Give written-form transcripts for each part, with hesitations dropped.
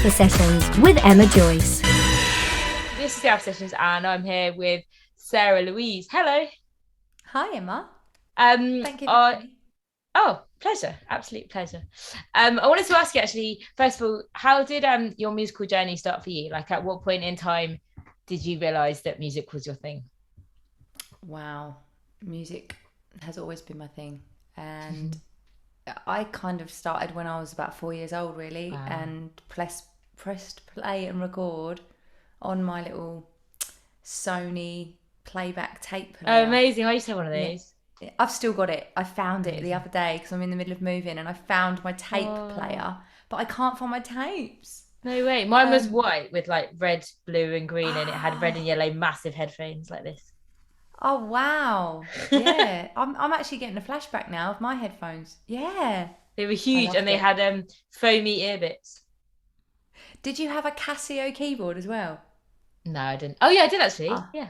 Alpha Sessions with Emma Joyce. This is the Alpha Sessions, and I'm here with Sarah Louise. Hello. Hi, Emma. Um, Thank you for I, having me. oh, pleasure, absolute pleasure. I wanted to ask you actually, first of all, how did your musical journey start for you? Like, at what point in time did you realise that music was your thing? Wow, music has always been my thing. And I kind of started when I was about 4 years old, really, Wow. and pressed play and record on my little Sony playback tape Oh, player. amazing! I used to have one of Yeah, those. I've still got it. I found it the Amazing. other day because I'm in the middle of moving and I found my tape Oh, player, but I can't find my tapes. no way. Mine was Um, white with like red, blue, and green, and it had red and oh, yellow massive headphones like this. Oh wow. Yeah. I'm actually getting a flashback now of my headphones. Yeah. They were I huge, and loved they it. had foamy ear bits. Did you have a Casio keyboard as well? No, I didn't. Oh yeah, I did actually. Ah. Yeah.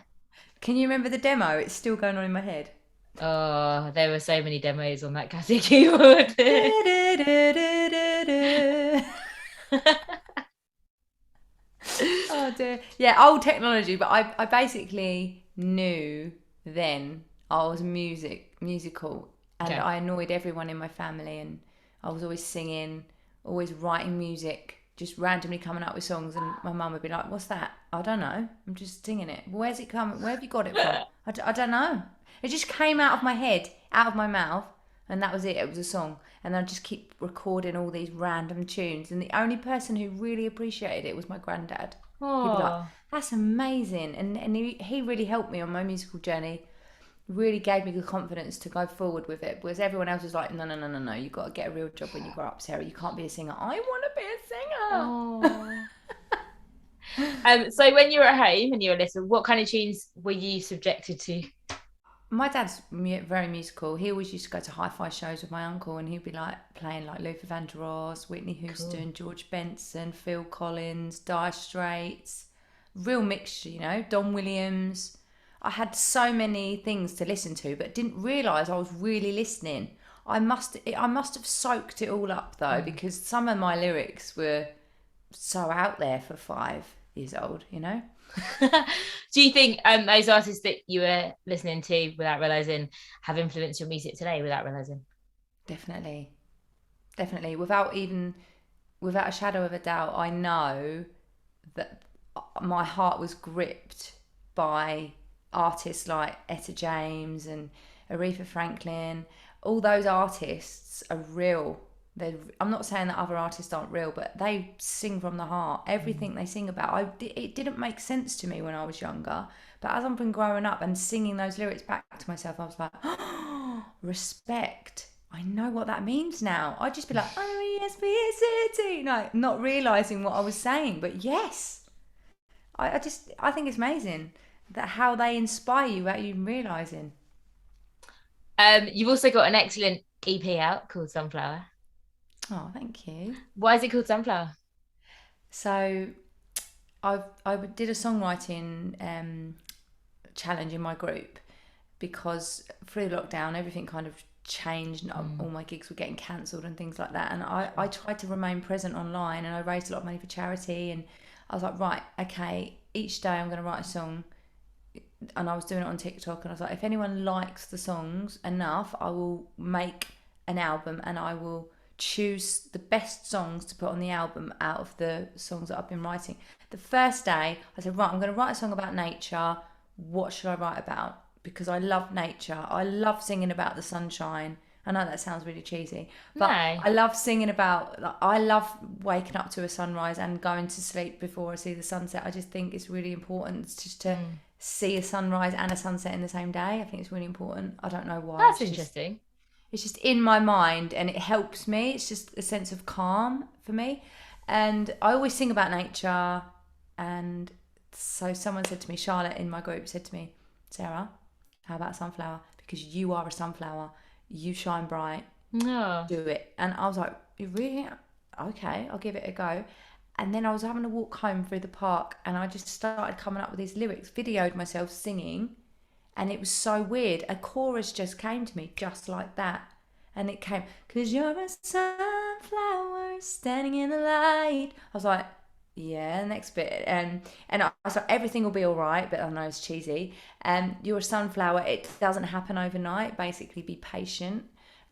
Can you remember the demo? It's still going on in my head. Oh, there were so many demos on that Casio keyboard. Oh dear. Yeah, old technology, but I basically knew then I was musical and Okay. I annoyed everyone in my family and I was always singing, always writing music, just randomly coming up with songs and my mum would be like, "What's that?" "I don't know. I'm just singing it." "Where's it coming? Where have you got it from?" I don't know. It just came out of my head, out of my mouth, and that was it. It was a song. And I just keep recording all these random tunes. And the only person who really appreciated it was my granddad. He'd be like, Oh, "That's amazing." And he really helped me on my musical journey, really gave me the confidence to go forward with it. Whereas everyone else was like, "No, no, no, no, no. You've got to get a real job when you grow up, Sarah. You can't be a singer." I want to be a singer. oh. So when you were at home and you were little, what kind of tunes were you subjected to? My dad's very musical. He always used to go to hi-fi shows with my uncle, and he'd be like playing like Luther Vandross, Whitney Cool. Houston, George Benson, Phil Collins, Dire Straits, real mixture, Don Williams. I had so many things to listen to, but didn't realise I was really listening. I must have soaked it all up though, Mm. because some of my lyrics were so out there for 5 years old. Do you think those artists that you were listening to without realizing have influenced your music today without realizing? Definitely, definitely, without a shadow of a doubt, I know that my heart was gripped by artists like Etta James and Aretha Franklin. All those artists are real. I'm not saying that other artists aren't real, but they sing from the heart. Mm. Everything they sing about, it didn't make sense to me when I was younger. But as I've been growing up and singing those lyrics back to myself, I was like, oh, respect. I know what that means now. I'd just be like, R-E-S-P-E-C-T, no, not realizing what I was saying. But yes, I think it's amazing that how they inspire you without you even realizing. You've also got an excellent EP out called Sunflower. Oh, thank you. Why is it called Sunflower? So I did a songwriting challenge in my group because through lockdown everything kind of changed and Mm. all my gigs were getting cancelled and things like that, and I tried to remain present online and I raised a lot of money for charity, and I was like, right, okay, each day I'm going to write a song, and I was doing it on TikTok, and I was like, if anyone likes the songs enough, I will make an album and I will choose the best songs to put on the album out of the songs that I've been writing. The first day, I said, right, I'm going to write a song about nature. What should I write about? Because I love nature. I love singing about the sunshine. I know that sounds really cheesy, but No. I love singing about, like, I love waking up to a sunrise and going to sleep before I see the sunset. I just think it's really important just to Mm. see a sunrise and a sunset in the same day. I think it's really important. I don't know why. That's It's interesting. just in my mind and it helps me. It's just a sense of calm for me. And I always sing about nature. And so someone said to me, Charlotte in my group said to me, Sarah, how about sunflower? Because you are a sunflower. You shine bright. No. Do it. And I was like, you really? Okay, I'll give it a go. And then I was having a walk home through the park and I just started coming up with these lyrics, videoed myself singing, and it was so weird. A chorus just came to me just like that. And it came, 'cause you're a sunflower standing in the light. I was like, Yeah, next bit. And I was like, everything will be all right, but I know it's cheesy. You're a sunflower. It doesn't happen overnight. Basically, be patient.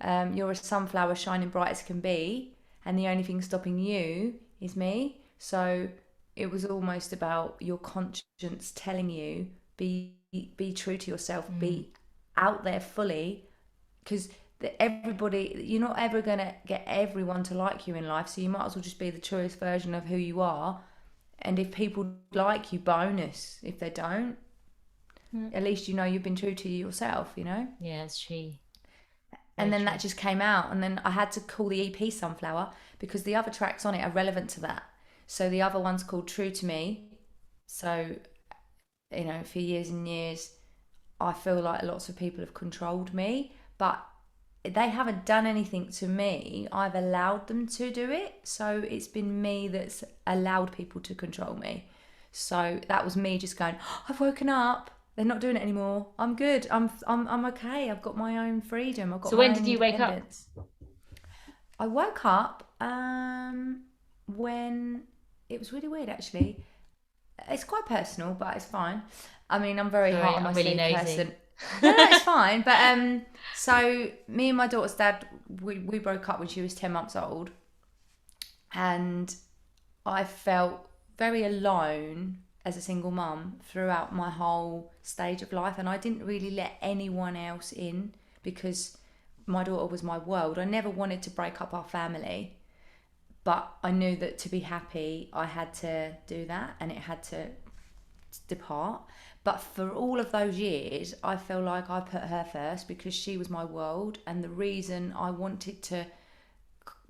You're a sunflower shining bright as can be, and the only thing stopping you is me. So it was almost about your conscience telling you, be true to yourself, be out there fully, because everybody, you're not ever going to get everyone to like you in life, so you might as well just be the truest version of who you are. And if people like you, bonus. If they don't, at least you know you've been true to yourself, you know. Yeah, it's true. And then that just came out, and then I had to call the EP Sunflower because the other tracks on it are relevant to that. So the other one's called True to Me. So, you know, for years and years I feel like lots of people have controlled me, but they haven't done anything to me. I've allowed them to do it. So it's been me that's allowed people to control me. So that was me just going, oh, I've woken up. They're not doing it anymore. I'm good. I'm okay. I've got my own freedom. I've got So my when own did you wake up? independence. I woke up when it was really weird actually. It's quite personal, but it's fine. I mean, I'm very Sorry, hard on my I'm really sleeve nosy. person. No, it's fine. But so me and my daughter's dad, we broke up when she was 10 months old, and I felt very alone as a single mum throughout my whole stage of life, and I didn't really let anyone else in because my daughter was my world. I never wanted to break up our family, but I knew that to be happy I had to do that, and it had to depart. But for all of those years I feel like I put her first because she was my world, and the reason I wanted to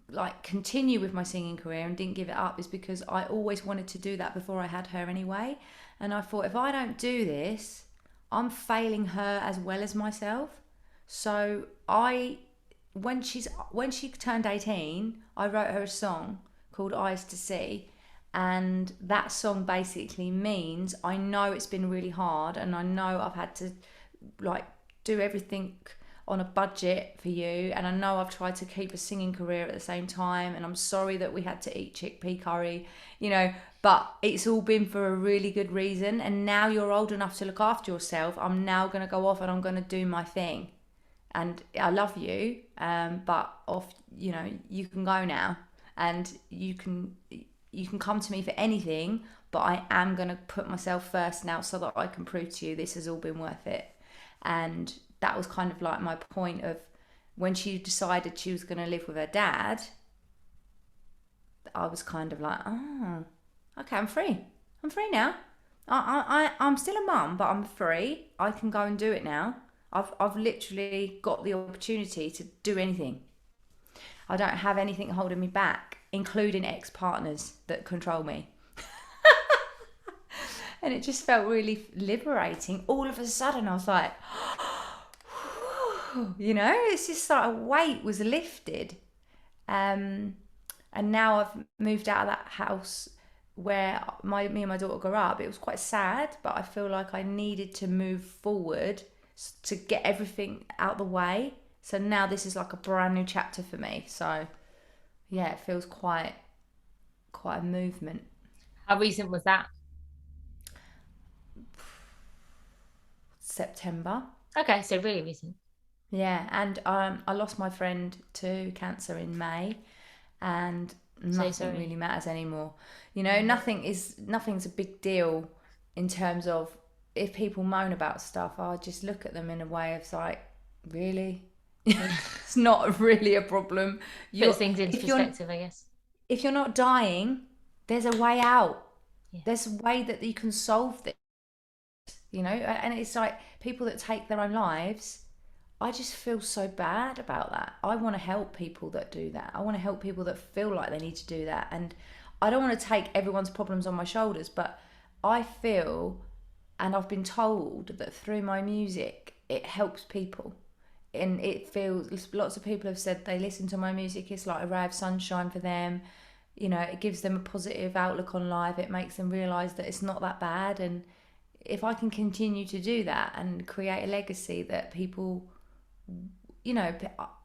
like continue with my singing career and didn't give it up is because I always wanted to do that before I had her anyway. And I thought, if I don't do this, I'm failing her as well as myself. So when she turned 18, I wrote her a song called Eyes to See, and that song basically means I know it's been really hard, and I know I've had to like do everything on a budget for you, and I know I've tried to keep a singing career at the same time, and I'm sorry that we had to eat chickpea curry, you know, but it's all been for a really good reason. And now you're old enough to look after yourself. I'm now going to go off and I'm going to do my thing, and I love you, but off, you know, you can go now, and you can come to me for anything, but I am going to put myself first now so that I can prove to you this has all been worth it. And that was kind of like my point of when she decided she was going to live with her dad. I was kind of like, oh, okay, I'm free now. I'm still a mum, but I'm free. I can go and do it now. I've literally got the opportunity to do anything. I don't have anything holding me back, including ex-partners that control me. And it just felt really liberating. All of a sudden I was like, you know, it's just like a weight was lifted. And now I've moved out of that house where me and my daughter grew up. It was quite sad, but I feel like I needed to move forward to get everything out the way. So now this is like a brand new chapter for me. So yeah, it feels quite a movement. How recent was that? September. Okay, so really recent. Yeah, and I lost my friend to cancer in May, and nothing really matters anymore. You know, nothing's a big deal in terms of if people moan about stuff. I just look at them in a way of like, really, it's not really a problem. Puts things into perspective, I guess. If you're not dying, there's a way out. Yeah. There's a way that you can solve this. You know, and it's like people that take their own lives. I just feel so bad about that. I want to help people that do that. I want to help people that feel like they need to do that. And I don't want to take everyone's problems on my shoulders, but I feel, and I've been told that through my music, it helps people. And it feels, lots of people have said they listen to my music, it's like a ray of sunshine for them. You know, it gives them a positive outlook on life. It makes them realise that it's not that bad. And if I can continue to do that and create a legacy that people, you know,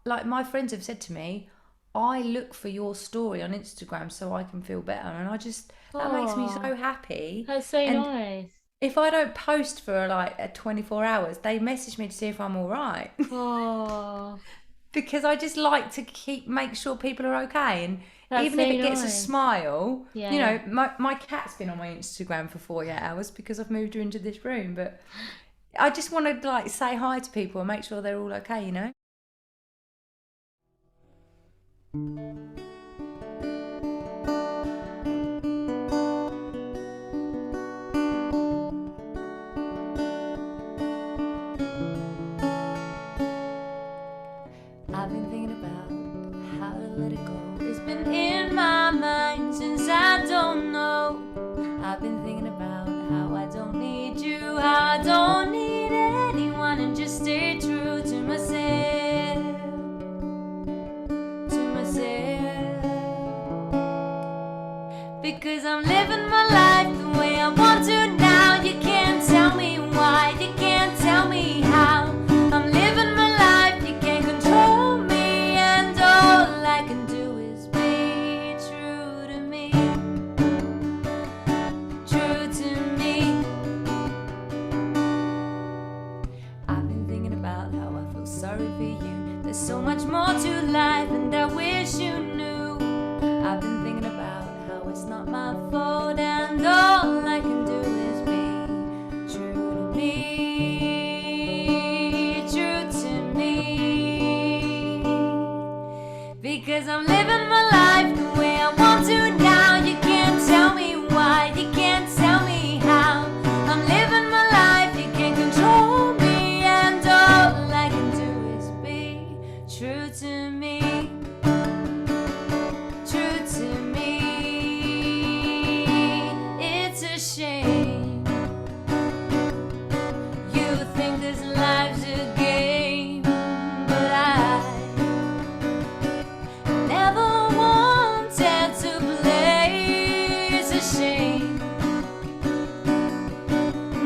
like my friends have said to me, I look for your story on Instagram so I can feel better, and that makes me so happy. That's so And nice. if I don't post for like 24 hours, they message me to see if I'm all right. Oh, Because I just like to make sure people are okay, and that's even so if it gets a nice. smile, Yeah. you know, my cat's been on my Instagram for 48 hours because I've moved her into this room, but I just want to like say hi to people and make sure they're all okay, you know. I've been thinking about how to let it go. It's been in my mind since I don't know. I've been thinking about how I don't need you, how I don't need anyone, and just stay true to myself, because I'm living my life the way I want to now. You can't tell me why, you can't tell me how. I'm living my life, you can't control me, and all I can do is be true to me, true to me. I've been thinking about how I feel sorry for you. There's so much more to life, and I wish you knew. I've been thinking about how it's not my fault, and all I can do is be true to me, true to me, because I'm living my life the way I want to now. You can't tell me why, you can't tell me how. I'm living my life, you can't control me, and all I can do is be true to me, true to me. It's a shame you think this life's a game, but I never wanted to play. It's a shame,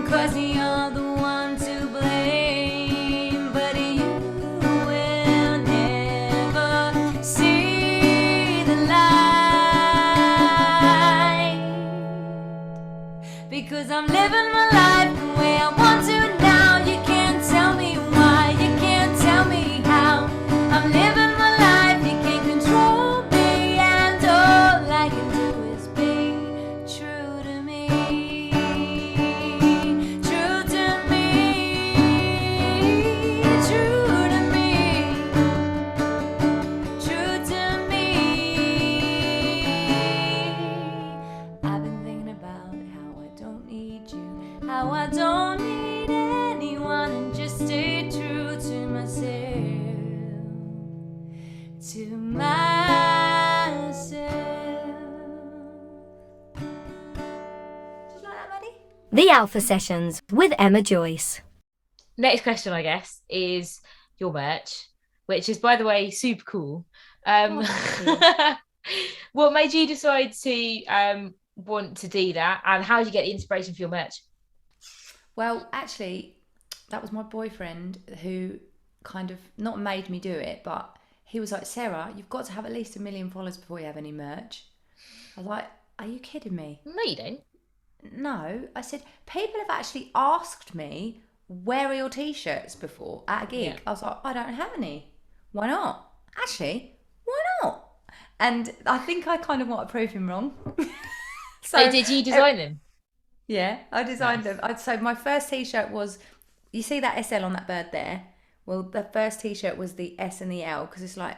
'cause you're the one to blame, but you will never see the light, because I'm living my life the way I want to now. You can't tell me why, you can't tell me how. I'm living my life, you can't control me, and all I can do is be true to me, true to me, true to me, true to me. I've been thinking about how I don't need you, how I don't need anyone, and just stay true to myself, to myself. Just like that, Maddie? The Alpha Sessions with Emma Joyce. Next question, I guess, is your merch, which is, by the way, super cool. What made you decide to want to do that, and how did you get the inspiration for your merch? Well, actually, that was my boyfriend who kind of not made me do it, but he was like, Sarah, you've got to have at least 1 million followers before you have any merch. I was like, are you kidding me? No, you don't. No, I said, people have actually asked me, where are your t-shirts before at a gig? Yeah. I was like, I don't have any. Why not? Actually, why not? And I think I kind of want to prove him wrong. So did you design them? Yeah, I designed Nice. them. So my first t-shirt was, you see that SL on that bird there? Well, the first t-shirt was the S and the L, because it's like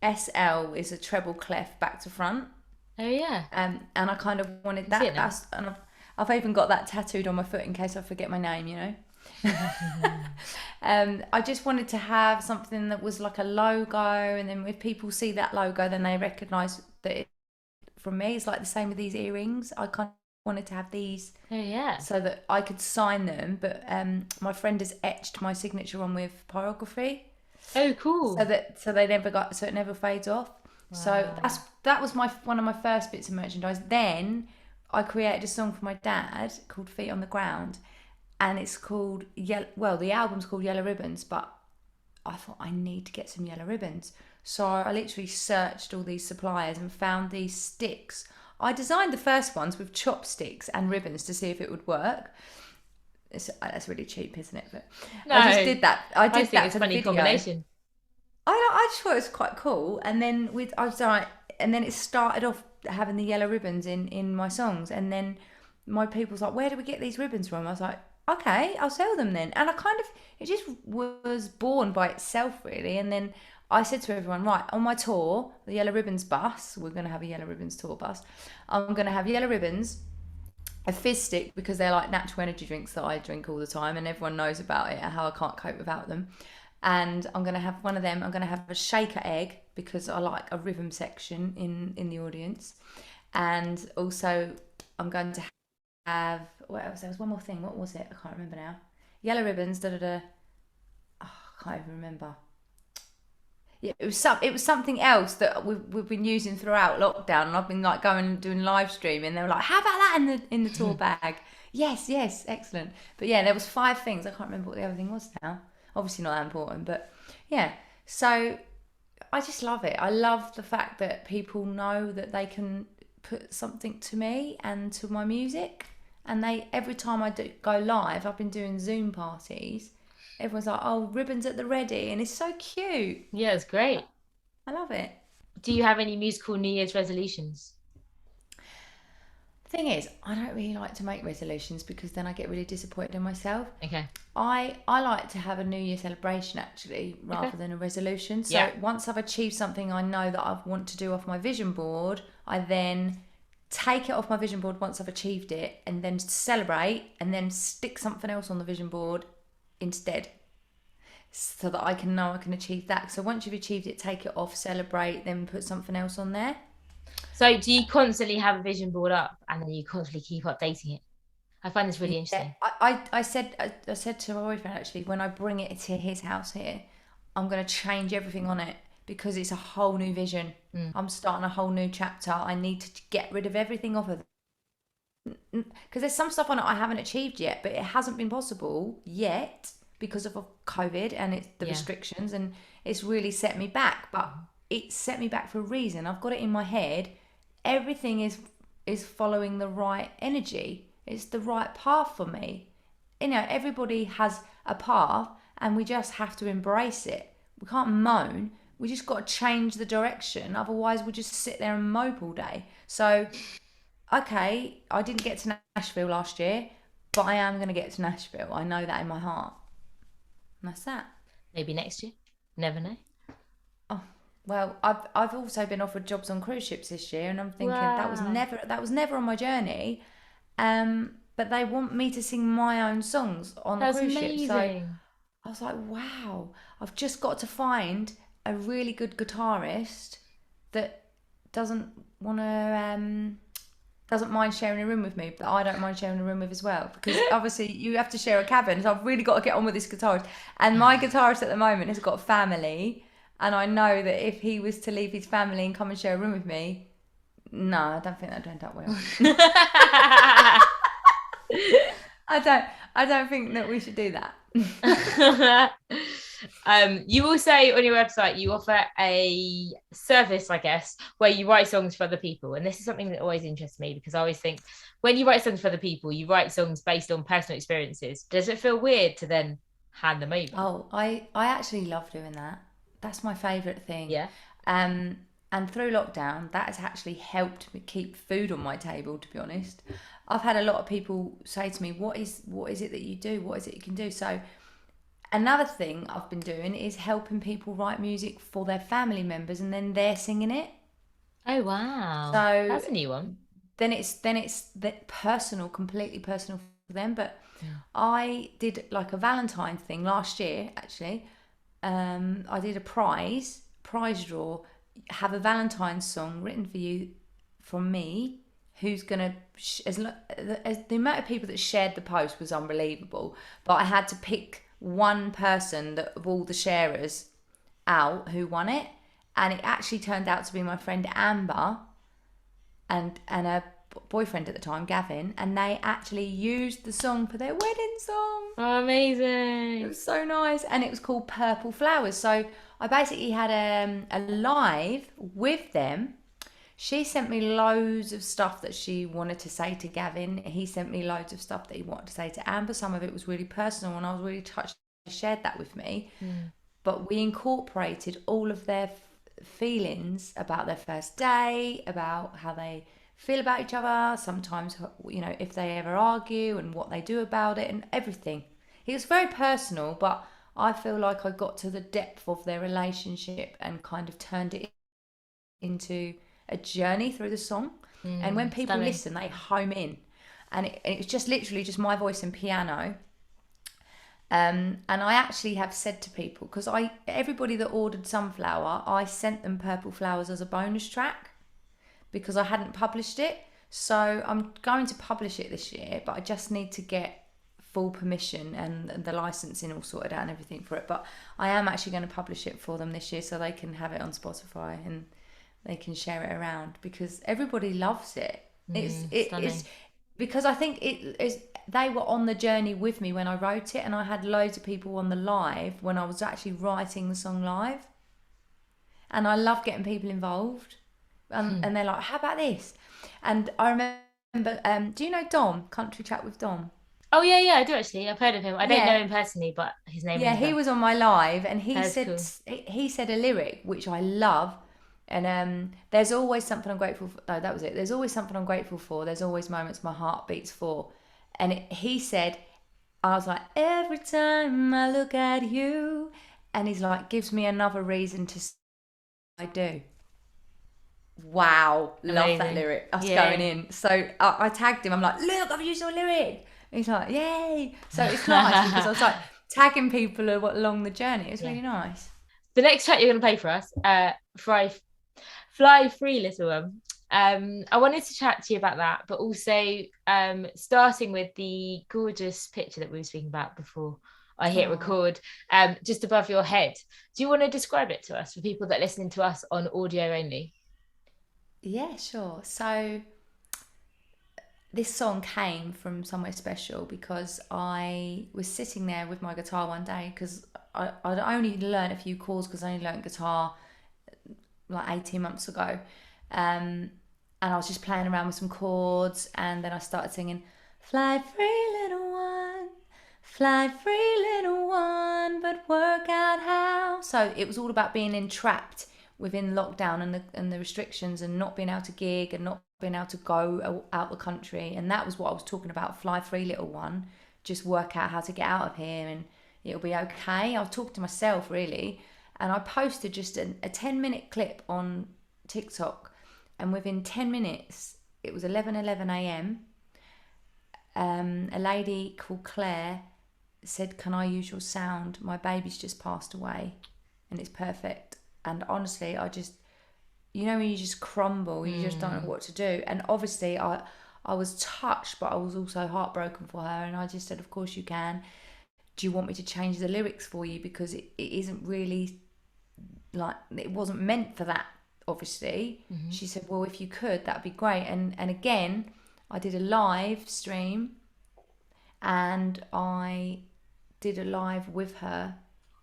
SL is a treble clef back to front. Oh yeah. And I kind of wanted that. see it now. And I've even got that tattooed on my foot in case I forget my name, you know. I just wanted to have something that was like a logo, and then if people see that logo, then they recognise that it from me. It's like the same with these earrings. I kind of wanted to have these Oh yeah. so that I could sign them, but my friend has etched my signature on with pyrography, Oh cool. so it never fades off. So Wow. that was one of my first bits of merchandise. Then I created a song for my dad called Feet on the Ground, and it's called the album's called Yellow Ribbons, but I thought I need to get some yellow ribbons. So I literally searched all these suppliers and found these sticks. I designed the first ones with chopsticks and ribbons to see if it would work. That's really cheap, isn't it? But No, I just did that. I did think that it's for a the funny video. combination. I just thought it was quite cool. And then I was like, and then it started off having the yellow ribbons in my songs. And then my people's like, where do we get these ribbons from? I was like, okay, I'll sell them then. And it just was born by itself, really. And then I said to everyone, right, on my tour, the Yellow Ribbons bus, we're going to have a Yellow Ribbons tour bus. I'm going to have yellow ribbons, a fizz stick, because they're like natural energy drinks that I drink all the time, and everyone knows about it, how I can't cope without them. And I'm going to have one of them. I'm going to have a shaker egg, because I like a rhythm section in the audience. And also I'm going to have, what else? There was one more thing. What was it? I can't remember now. Yellow ribbons, I can't even remember. Yeah, it was something else that we've been using throughout lockdown, and I've been like going and doing live streaming. They were like, "How about that in the tour bag?" Yes, excellent. But yeah, there was 5 things. I can't remember what the other thing was now. Obviously not that important, but yeah. So I just love it. I love the fact that people know that they can put something to me and to my music, and every time I go live, I've been doing Zoom parties. Everyone's like, oh, ribbons at the ready, and it's so cute. Yeah, it's great. I love it. Do you have any musical New Year's resolutions? The thing is, I don't really like to make resolutions because then I get really disappointed in myself. Okay. I like to have a New Year celebration, actually, rather than a resolution. So once I've achieved something I know that I want to do off my vision board, I then take it off my vision board once I've achieved it, and then celebrate, and then stick something else on the vision board instead, so that I can know I can achieve that. So once you've achieved it, take it off, celebrate, then put something else on there. So do you constantly have a vision board up, and then you constantly keep updating it? I find this really interesting. I said to my boyfriend, actually, when I bring it to his house here, I'm going to change everything on it, because it's a whole new vision. I'm starting a whole new chapter. I need to get rid of everything off of it, because there's some stuff on it I haven't achieved yet, but it hasn't been possible yet because of COVID and the restrictions, and it's really set me back. But it's set me back for a reason. I've got it in my head. Everything is following the right energy. It's the right path for me. You know, everybody has a path, and we just have to embrace it. We can't moan. We just got to change the direction. Otherwise, we'll just sit there and mope all day. So, okay, I didn't get to Nashville last year, but I am going to get to Nashville. I know that in my heart. And that's that. Maybe next year. Never know. Oh, well, I've also been offered jobs on cruise ships this year, and I'm thinking that was never on my journey. But they want me to sing my own songs on the cruise ship. So I was like, wow, I've just got to find a really good guitarist that doesn't mind sharing a room with me, but I don't mind sharing a room with as well, because obviously you have to share a cabin. So I've really got to get on with this guitarist, and my guitarist at the moment has got a family, and I know that if he was to leave his family and come and share a room with me, no, I don't think that'd end up well. I don't think that we should do that. You will say on your website you offer a service, I guess, where you write songs for other people, and this is something that always interests me, because I always think when you write songs for other people, you write songs based on personal experiences. Does it feel weird to then hand them over? Oh, I actually love doing that. That's my favourite thing. Yeah. And through lockdown, that has actually helped me keep food on my table, to be honest. I've had a lot of people say to me, what is it that you do? What is it you can do? So another thing I've been doing is helping people write music for their family members, and then they're singing it. Oh, wow. So that's a new one. Then it's personal, completely personal for them. But I did like a Valentine's thing last year, actually. I did a prize draw, have a Valentine's song written for you from me, who's gonna as the amount of people that shared the post was unbelievable, but I had to pick one person that of all the sharers out who won it, and it actually turned out to be my friend Amber and her boyfriend at the time, Gavin, and they actually used the song for their wedding song. Oh, amazing. It was so nice, and it was called Purple Flowers. So I basically had a live with them. She sent me loads of stuff that she wanted to say to Gavin. He sent me loads of stuff that he wanted to say to Amber. Some of it was really personal, and I was really touched. They shared that with me. But we incorporated all of their feelings about their first day, about how they feel about each other, sometimes, you know, if they ever argue and what they do about it and everything. It was very personal, but I feel like I got to the depth of their relationship and kind of turned it into a journey through the song. And when people listen, they home in. And it was just literally just my voice and piano. And I actually have said to people, because everybody that ordered Sunflower, I sent them Purple Flowers as a bonus track because I hadn't published it. So I'm going to publish it this year, but I just need to get full permission and the licensing all sorted out and everything for it. But I am actually going to publish it for them this year so they can have it on Spotify and they can share it around because everybody loves it. It's because I think they were on the journey with me when I wrote it, and I had loads of people on the live when I was actually writing the song live. And I love getting people involved. And they're like, how about this? And I remember, do you know Dom, Country Chat with Dom? Oh, yeah, I do actually. I've heard of him. I don't know him personally, but his name is he was on my live, and he That's said a lyric, which I love. And there's always something I'm grateful for. No, that was it. There's always something I'm grateful for. There's always moments my heart beats for. And he said, I was like, every time I look at you. And he's like, gives me another reason to say I do. Wow. Love that lyric. Us going in. So I tagged him. I'm like, look, I've used your lyric. And he's like, yay. So it's nice because I was like tagging people along the journey. It was really nice. The next track you're going to play for us, Fly Free Little One. I wanted to chat to you about that, but also starting with the gorgeous picture that we were speaking about before I hit record, just above your head. Do you want to describe it to us for people that are listening to us on audio only? Yeah, sure. So this song came from somewhere special because I was sitting there with my guitar one day because I'd only learned a few chords because I only learned guitar like 18 months ago. And I was just playing around with some chords, and then I started singing, fly free little one, fly free little one, but work out how. So it was all about being entrapped within lockdown and the restrictions and not being able to gig and not being able to go out the country. And that was what I was talking about, fly free little one, just work out how to get out of here and it'll be okay. I was talking to myself really, and I posted just a 10-minute clip on TikTok, and within 10 minutes, it was 11:11 a.m. A lady called Claire said, can I use your sound? My baby's just passed away and it's perfect. And honestly, I just, you know, when you just crumble, you just don't know what to do. And obviously I was touched, but I was also heartbroken for her. And I just said, of course you can. Do you want me to change the lyrics for you? Because it isn't really, like, it wasn't meant for that, obviously. She said, well, if you could, that'd be great. And again, I did a live stream, and I did a live with her.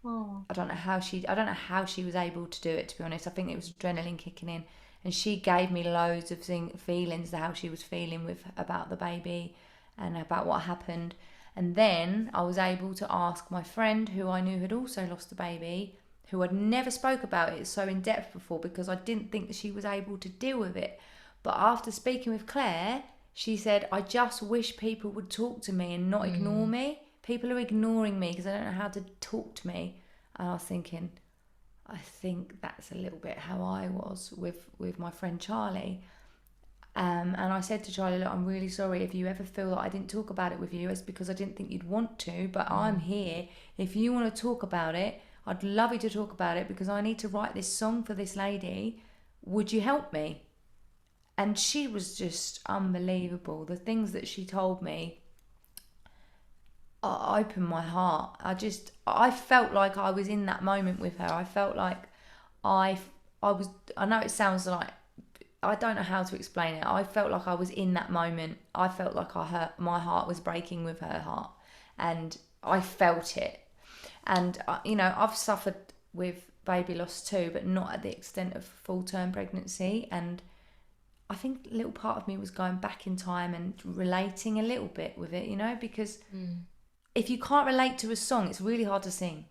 I don't know how she was able to do it, to be honest. I think it was adrenaline kicking in, and she gave me loads of feelings, how she was feeling about the baby and about what happened. And then I was able to ask my friend, who I knew had also lost a baby, who had never spoke about it so in depth before, because I didn't think that she was able to deal with it. But after speaking with Claire, she said, I just wish people would talk to me and not ignore me. People are ignoring me because they don't know how to talk to me. And I was thinking, I think that's a little bit how I was with my friend Charlie. And I said to Charlie, look, I'm really sorry if you ever feel that I didn't talk about it with you. It's because I didn't think you'd want to, but I'm here. If you want to talk about it, I'd love you to talk about it because I need to write this song for this lady. Would you help me? And she was just unbelievable. The things that she told me opened my heart. I felt like I was in that moment with her. I felt like I know it sounds like, I don't know how to explain it. I felt like I was in that moment. I felt like my heart was breaking with her heart, and I felt it. And you know, I've suffered with baby loss too, but not at the extent of full-term pregnancy. And I think a little part of me was going back in time and relating a little bit with it, you know, because if you can't relate to a song, it's really hard to sing.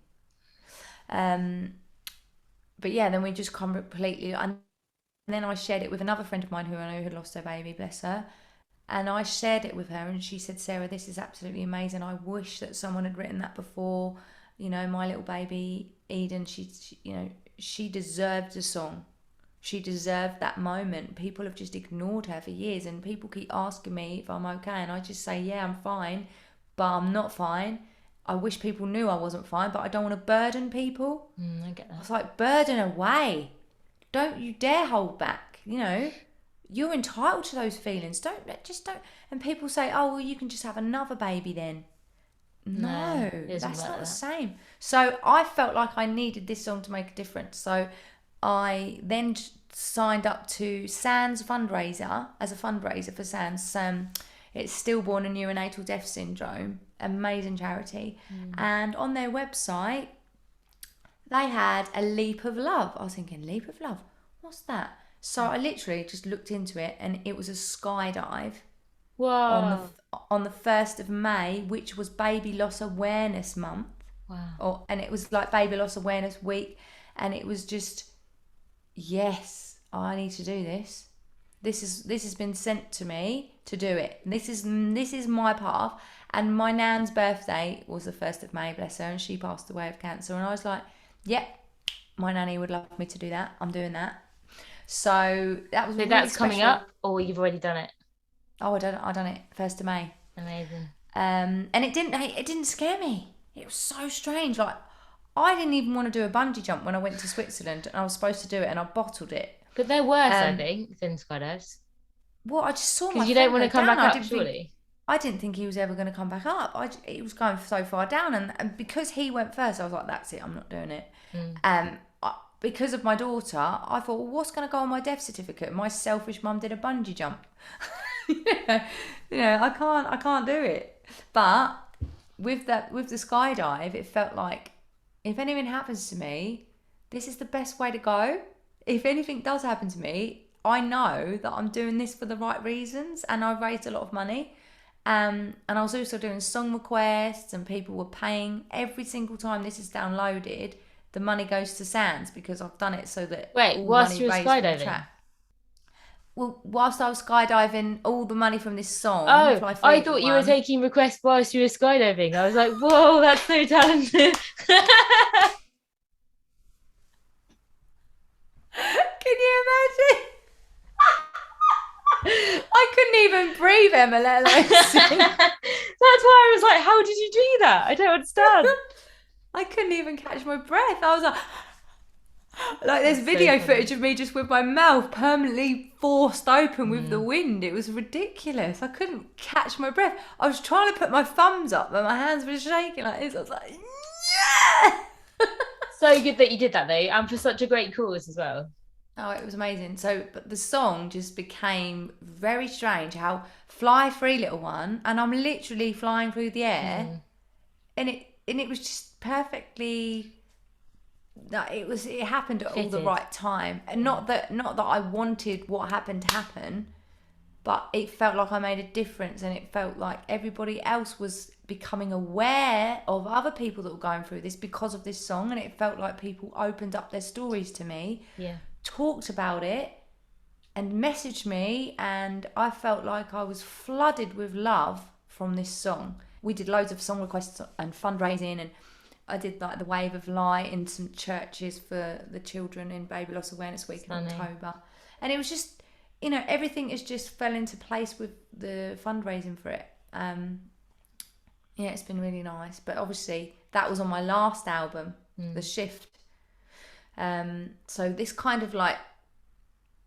But yeah, then we just completely, and then I shared it with another friend of mine who I know had lost her baby, bless her. And I shared it with her, and she said, Sarah, this is absolutely amazing. I wish that someone had written that before. You know, my little baby, Eden, she deserved a song. She deserved that moment. People have just ignored her for years, and people keep asking me if I'm okay, and I just say, yeah, I'm fine, but I'm not fine. I wish people knew I wasn't fine, but I don't want to burden people. I get that. I was like, burden away. Don't you dare hold back, you know. You're entitled to those feelings. Don't. And people say, oh, well, you can just have another baby then. No, that's not the same. So I felt like I needed this song to make a difference. So I then signed up to SANS fundraiser as a fundraiser for SANS. It's Stillborn and Neonatal Death Syndrome, amazing charity. And on their website, they had a leap of love. I was thinking, leap of love? What's that? So I literally just looked into it, and it was a skydive. Wow. On the 1st of May, which was Baby Loss Awareness Month. Wow. And it was like Baby Loss Awareness Week. And it was just, yes, I need to do this. This has been sent to me to do it. This is my path. And my nan's birthday was the 1st of May, bless her, and she passed away of cancer. And I was like, yep, my nanny would love me to do that. I'm doing that. So that was really that's special. coming up, or you've already done it? Oh, I done it 1st of May. Amazing. And it didn't scare me. It was so strange. Like, I didn't even want to do a bungee jump when I went to Switzerland, and I was supposed to do it, and I bottled it. But they're worse, I think, than skydives. Well, I just saw my friend. Because you don't want to come down. back up, surely. I didn't think he was ever going to come back up. He was going so far down, and because he went first, I was like, that's it, I'm not doing it. Because of my daughter, I thought, well, what's going to go on my death certificate? My selfish mum did a bungee jump. I can't do it. But with the skydive, it felt like, if anything happens to me, this is the best way to go. If anything does happen to me, I know that I'm doing this for the right reasons, and I raised a lot of money. And I was also doing song requests, and people were paying every single time this is downloaded. The money goes to SANS, because I've done it so that whilst you were skydiving? Well, whilst I was skydiving, all the money from this song. Oh, I thought you were taking requests whilst you were skydiving. I was like, whoa, that's so talented. Can you imagine? I couldn't even breathe, Emma, let alone sing. That's why I was like, how did you do that? I don't understand. I couldn't even catch my breath. I was like there's video footage of me just with my mouth permanently forced open with the wind. It was ridiculous. I couldn't catch my breath. I was trying to put my thumbs up, but my hands were shaking like this. I was like, yeah! So good that you did that, though, and for such a great cause as well. Oh, it was amazing. So, but the song just became very strange. How fly free, little one, and I'm literally flying through the air, and it was just perfectly. It happened at all the right time, and not that I wanted what happened to happen, but it felt like I made a difference, and it felt like everybody else was becoming aware of other people that were going through this because of this song, and it felt like people opened up their stories to me, talked about it, and messaged me, and I felt like I was flooded with love from this song. We did loads of song requests and fundraising, and I did like the Wave of Light in some churches for the children in Baby Loss Awareness Week in October. And it was just, everything has just fell into place with the fundraising for it. It's been really nice. But obviously that was on my last album, The Shift. So this kind of like,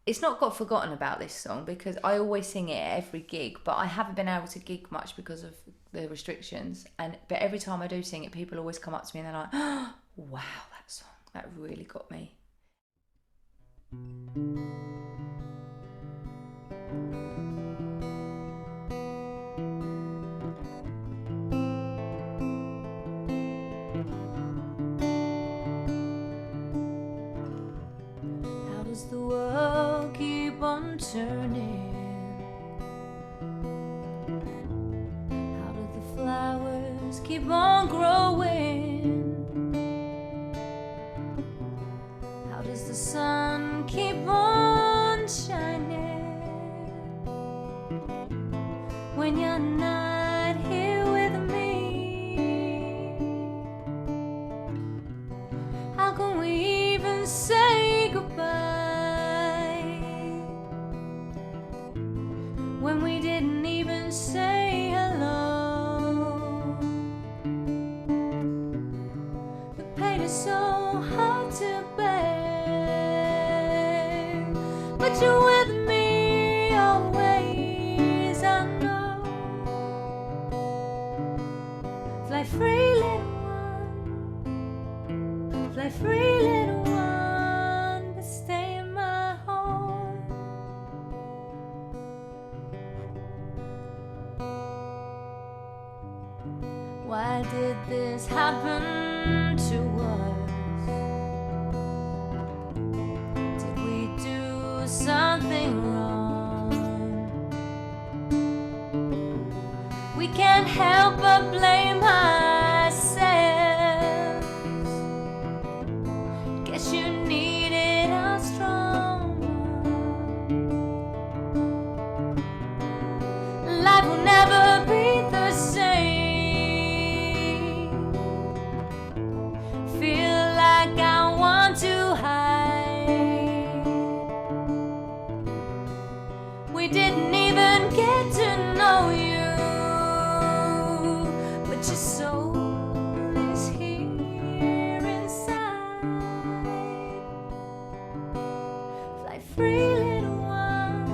it's not got forgotten about this song, because I always sing it at every gig, but I haven't been able to gig much because of the restrictions. But every time I do sing it, people always come up to me and they're like, oh, wow, that song, that really got me. turning? How do the flowers keep on growing? How does the sun keep on shining when you're not here with me? How can we even say goodbye when we didn't even say hello? The pain is so hard to bear, but you're with me always, I know. Fly free, little one. Fly free, little one, but stay in my heart. Why did this happen to us? Did we do something wrong? We can't help but blame ourselves. Guess you needed a strong one. Life will never be the same. Feel like I want to hide. We didn't even get to know you, but your soul is here inside. Fly free, little one.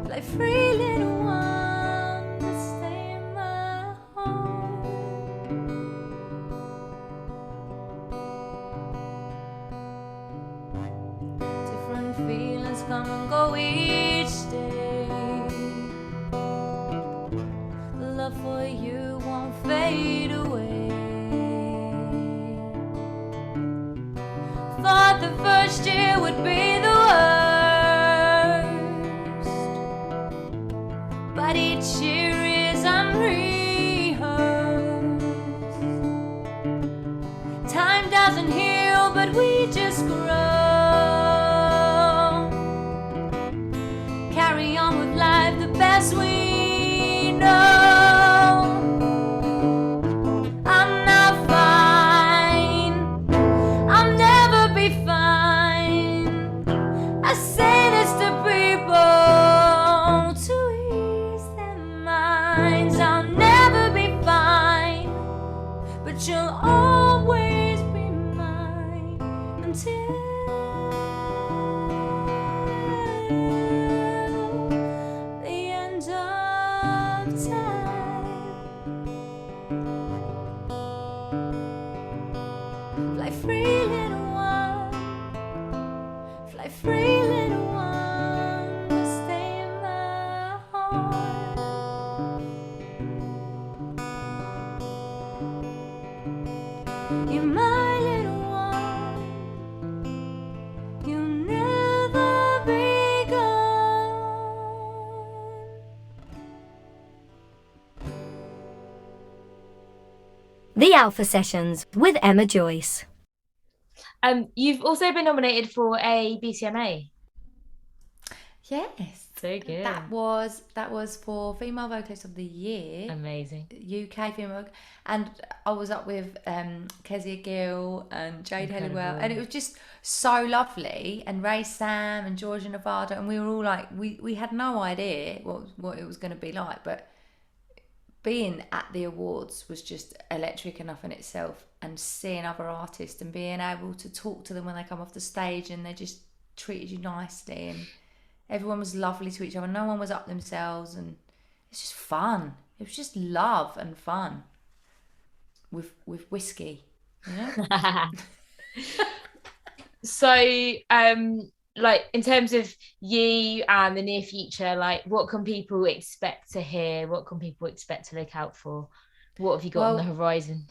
Fly free, little one, but stay in my heart. Different feelings come and go each day. The love for you won't fade away. Thought the first year would be the worst, but each year is unrehearsed. Time doesn't heal, but we just grow. Carry on with life the best we know. I'm not fine, I'll never be fine. I say this to people to ease their minds. I'll never be fine, but you'll always be mine until the end of time. Fly free, little one. Fly free, little one, but stay in my heart. You're my little one. You'll never be gone. The Alpha Sessions with Emma Joyce. You've also been nominated for a BCMA. Yes. So good. That was for Female Vocalist of the Year. Amazing. UK female, and I was up with Kezia Gill and Jade Incredible. Helliwell, and it was just so lovely. And Ray Sam and Georgia Nevada, and we were all like, we had no idea what it was going to be like, but being at the awards was just electric enough in itself, and seeing other artists and being able to talk to them when they come off the stage, and they just treated you nicely, and everyone was lovely to each other. No one was up themselves, and it's just fun. It was just love and fun with whiskey, you know? So, like, in terms of you and the near future, like, what can people expect to hear? What can people expect to look out for? What have you got on the horizon?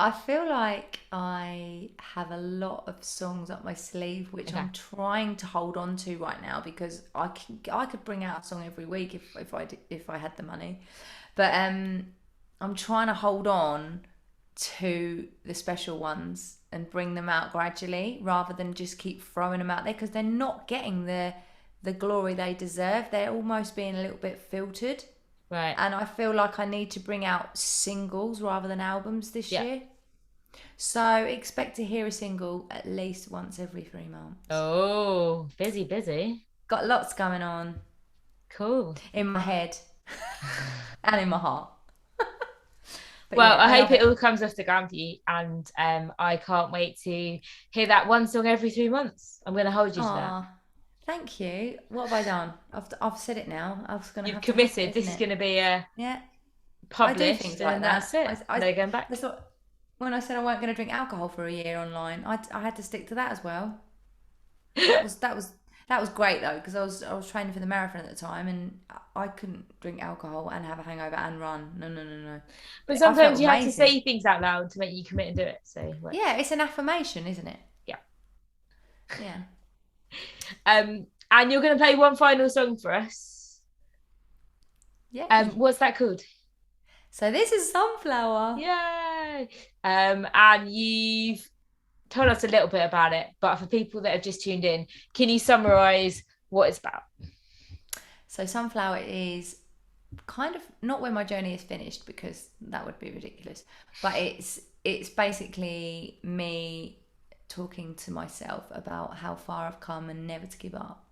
I feel like I have a lot of songs up my sleeve, which Okay. I'm trying to hold on to right now because I could bring out a song every week if I had the money, but I'm trying to hold on to the special ones and bring them out gradually rather than just keep throwing them out there because they're not getting the glory they deserve. They're almost being a little bit filtered. Right. And I feel like I need to bring out singles rather than albums this year. So expect to hear a single at least once every 3 months. Oh, busy. Got lots going on Cool. in my head and in my heart. But Well, yeah, I hope love it all comes off the ground for you, and I can't wait to hear that one song every 3 months. I'm going to hold you to that. Aw, thank you. What have I done? I've said it now. I was going to You've have to committed. have it, This isn't is it? going to be Yeah. published, things like and that. that's it. No going back. That's what, when I said I weren't going to drink alcohol for a year online, I had to stick to that as well. That was great though because I was training for the marathon at the time and I couldn't drink alcohol and have a hangover and run. No. But I sometimes felt you have to amazing. say things out loud to make you commit and do it. So Yeah, it's an affirmation, isn't it? Yeah. Yeah. And you're going to play one final song for us. Yeah. What's that called? So this is Sunflower. Yay! And you've told us a little bit about it, but for people that have just tuned in, can you summarize what it's about? So Sunflower is kind of not where my journey is finished because that would be ridiculous, but it's basically me talking to myself about how far I've come and never to give up.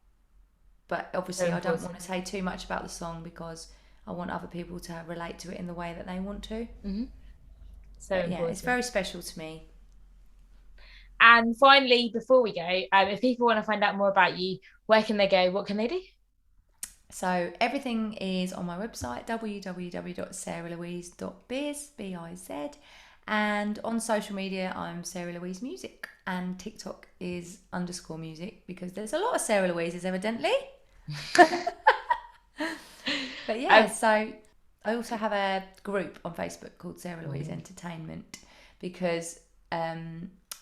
But obviously I don't want to say too much about the song because I want other people to relate to it in the way that they want to. Mm-hmm. So yeah, it's very special to me. And finally, before we go, if people want to find out more about you, where can they go? What can they do? So everything is on my website, www.sarahlouise.biz, B-I-Z. And on social media, I'm Sarah Louise Music. And TikTok is _music because there's a lot of Sarah Louises, evidently. But yeah, so I also have a group on Facebook called Sarah Louise Entertainment because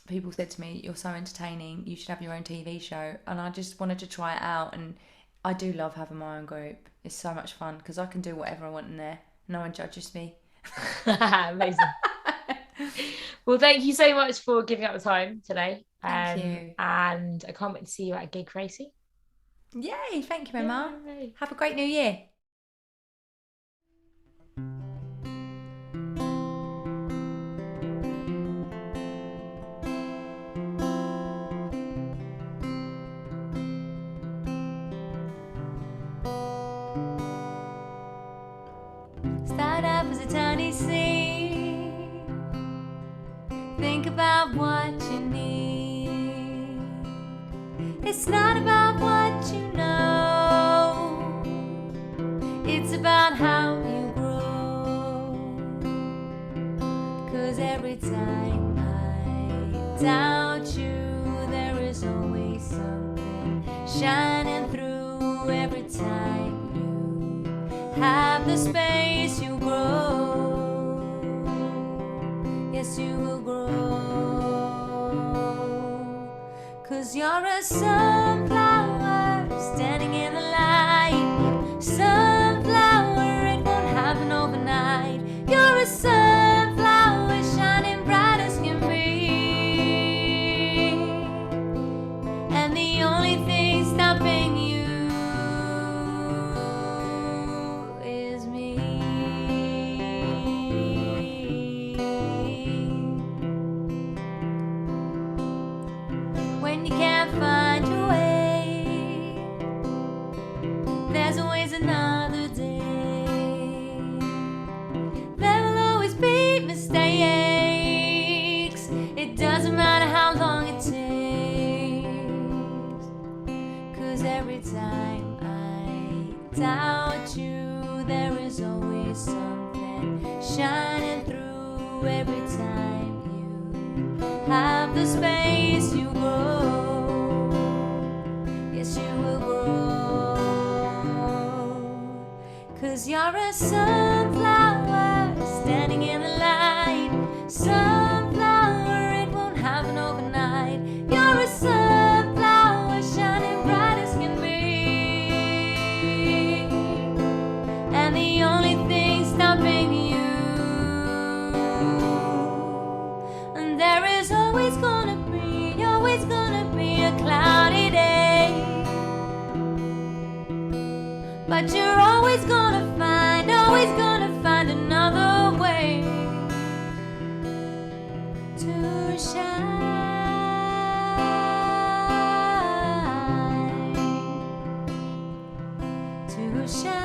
people said to me, you're so entertaining, you should have your own TV show. And I just wanted to try it out. And I do love having my own group. It's so much fun because I can do whatever I want in there. No one judges me. Amazing. Well, thank you so much for giving up the time today. Thank you. And I can't wait to see you at a gig, Tracy. Yay, thank you, Emma. Have a great new year. Start off as a tiny seed. Think about what you need. It's not about what you know. It's about how you grow. 'Cause every time I doubt you, there is always something shining through. Every time you have the space, you grow. Yes, you will grow. 'Cause you're a sunflower standing in the light. Sunflower, it won't happen overnight. You're a sunflower shining bright as can be. And the only thing stopping you is me. When you can't find your way, there's always another day. There will always be mistakes. It doesn't matter how long it takes. 'Cause every time I doubt you, there is always something shining through. Every time you have the space, you grow. Yes, you will grow. 'Cause you're a sunflower standing in the light. Sunflower. but you're always gonna find another way to shine, to shine.